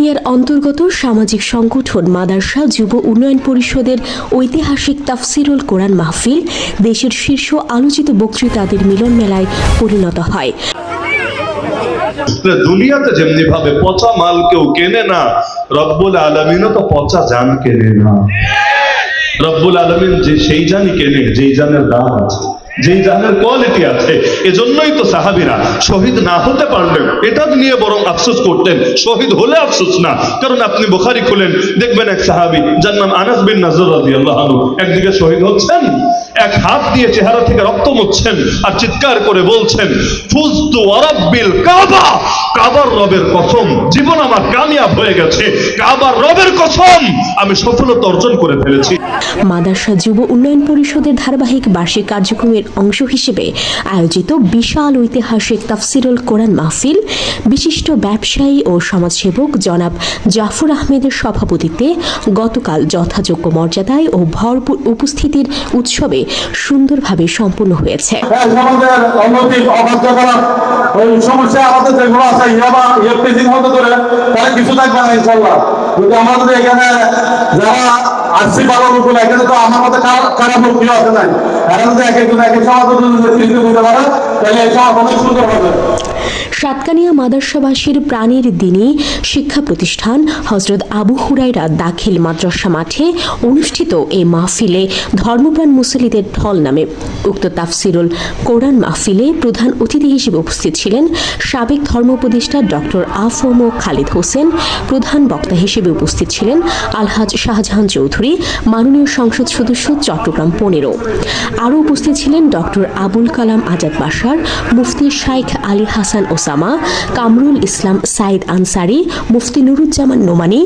সাতকানিয়ার অন্তর্গত সামাজিক সংগঠন মাদার্সা যুব উন্নয়ন পরিষদের ঐতিহাসিক তাফসিরুল কোরআন মাহফিল দেশের শীর্ষ আলোচিত বক্তৃতাদের মিলন মেলায় পরিণত হয়। দুনিয়াতে যেমনি ভাবে পচা মাল কেউ কেনে না, রব্বুল আলামিনও তো পচা জান কেনে না। রব্বুল আলামিন যে সেই জানই কেনে যেই জানের দাম আছে, যেই জানের কোয়ালিটি আছে। এজন্যই তো সাহাবীরা শহীদ না হতে পারলেন এটা নিয়ে বরং আফসোস করতেন, শহীদ হলে আফসোস না। কারণ আপনি বুখারী খুলেন, দেখবেন এক সাহাবী যার নাম আনাস বিন নাজর রাদিয়াল্লাহু আনহু একদিকে শহীদ হচ্ছেন, এক হাত দিয়ে চেহারা থেকে রক্ত মুছছেন আর চিৎকার করে বলছেন, ফুজতু ওয়া রাব্বিল কাবা, কাবার রবের কসম, জীবন আমার কামিয়াব হয়ে গেছে, কাবার রবের কসম আমি সফলতা অর্জন করে ফেলেছি। মাদার্সা যুব উন্নয়ন পরিষদের ধারাবাহিক বার্ষিক কার্যক্রমের অংশ হিসেবে আয়োজিত বিশাল ঐতিহাসিক তাফসিরুল কোরআন মাহফিল বিশিষ্ট ব্যবসায়ী ও সমাজসেবক জনাব জাফর আহমেদের সভাপতিত্বে গতকাল যথাযোগ্য মর্যাদায় ও ভরপুর উপস্থিতির উৎসবে সুন্দরভাবে সম্পন্ন হয়েছে। আসছি ভালো লোক এখানে তো আমার মতো খারাপ লোক কেউ আছে নাই, এরা যদি এক একজন এক এক সমাজ দিতে পারে তাহলে এই সমাজ অনেক সুন্দর হবে। সাতকানিয়া মাদ্রাসাবাসীর প্রাণের দিনী শিক্ষা প্রতিষ্ঠান হযরত আবু হুরায়রা দাখিল মাদ্রাসা মাঠে অনুষ্ঠিত এই মাহফিলে ধর্মপ্রাণ মুসল্লিদের ঢল নামে। উক্ত তাফসিরুল কোরআন মাহফিলে প্রধান অতিথি হিসেবে উপস্থিত ছিলেন সাবেক ধর্ম উপদেষ্টা ডক্টর আফম খালিদ হোসেন। প্রধান বক্তা হিসেবে উপস্থিত ছিলেন আলহাজ শাহজাহান চৌধুরী, মাননীয় সংসদ সদস্য চট্টগ্রাম 15। আরও উপস্থিত ছিলেন ডক্টর আবুল কালাম আজাদ বাশার, মুফতি শাইখ আলী হাসান ওসামা, কামরুল ইসলাম সাইদ আনসারি, মুফতি নুরুজ্জামান নোমানী,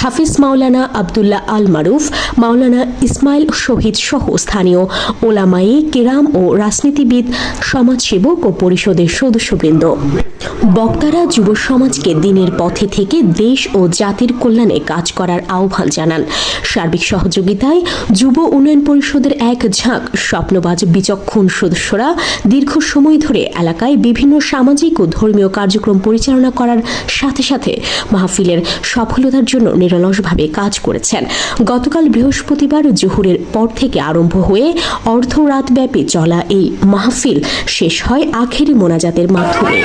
হাফিজ মাওলানা আব্দুল্লাহ আল মারুফ, মাওলানা ইসমাইল শহীদ সহ স্থানীয় ওলামায়ে কেরাম ও রাজনীতিবিদ, সমাজসেবক ও পরিষদের সদস্যবৃন্দ। বক্তারা যুব সমাজকে দিনের পথে থেকে দেশ ও জাতির কল্যাণে কাজ করার আহ্বান জানান। সার্বিক সহযোগিতায় যুব উন্নয়ন পরিষদের এক ঝাঁক স্বপ্নবাজ বিচক্ষণ সদস্যরা দীর্ঘ সময় ধরে এলাকায় বিভিন্ন সামাজিক ও ধর্মীয় কার্যক্রম পরিচালনা করার সাথে সাথে মাহফিলের সফলতার জন্য নিরলসভাবে কাজ করেছেন। গতকাল বৃহস্পতিবার জোহরের পর থেকে আরম্ভ হয়ে অর্ধরাতব্যাপী চলা এই মাহফিল শেষ হয় আখেরি মোনাজাতের মাধ্যমে।